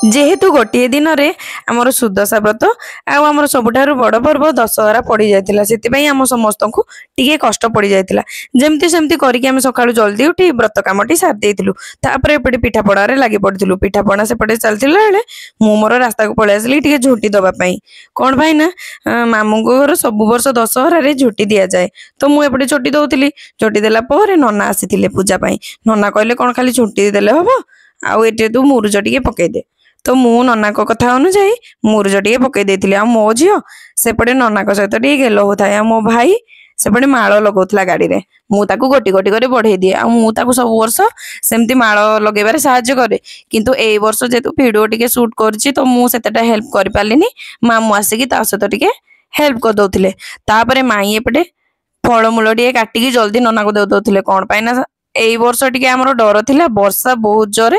जेहेतु गोटे दिन में आमर सुदशा व्रत आमर सबुठारु बड़ पर्व दशहरा पड़ी जाता से आम समस्त को टे कष्ट पड़ जाता जमती सेमती करके सका जल्दी उठी व्रत कमटी सारी देलु एपटे पिठापड़े लगी पड़ू पिठापणा सेपटे चलता बेले मु मोर रास्ता को पलि आसली टे झुटी दवाई कौन भाई ना मामू घर सब वर्ष दशहर झुटी दि जाए तो मुझे झुटी दौली झुटी देला नना आसी पूजा नना कहले कौन खाली झुटी देले हम आउ तू मुरुज टे पकईदे तो मु नना कथा अनुजाई मुरुज टे पकई आ मो झी सेपटे नना सहित टे गेल होता है मो भाई सेपटे माल लगौला गाड़ी रे मुझे गोटी गोटी कर बढ़े दिए आ सब वर्ष सेमती माल लगेबार साहाय्य करे किंतु ए वर्ष जेतु वीडियो टिके शूट करछि तो मुझे हेल्प कर पालिनी मामू आसिकी ता सहित टिके हेल्प कर दउथिले तापरे माई एपटे फलमूल टे काटिकी जल्दी नना को दे दउथिले कौन पाई ना एई वर्ष टिके हमरो डर थिला वर्षा बहुत जोरे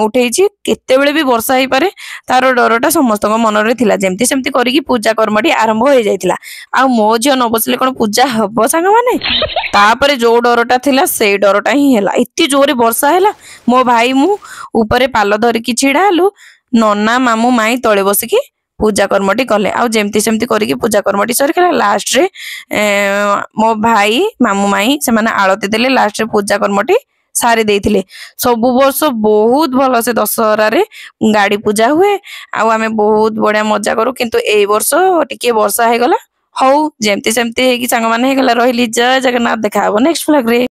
उठेछि केतेबेले भी वर्षा होई पारे तार डरटा समस्त मन रे थिला जेमती सेमती करिकी पूजा कर्मटी आरंभ हो जाइतिला आ मो झियो न बसले कोन पूजा हबो संग माने तापरे जो डरटा थिला से डरटा ही हैला इत्ती जोरे वर्षा हैला मो भाई मु ऊपरे पाल धरिकी छिड़ा हलु नन्ना मामू माई तळे बसिकी पूजा कर्मटी कले आ जेमती सेमती करके पूजा कर्मटी सरी लास्ट रे मो भाई मामू माई से माने आलती देले लास्ट रे पूजा कर्मटी सारी देइथिले सब वर्ष बहुत भल से दशहरा रे गाड़ी पूजा हुए आमे बहुत बढ़िया मजा करू किंतु ए वर्ष टिके वर्षा हे गला हौ जेमती सेमती हे कि संग माने हे गला रहिली जय जगन्नाथ देखा नेक्स्ट व्लॉग रे।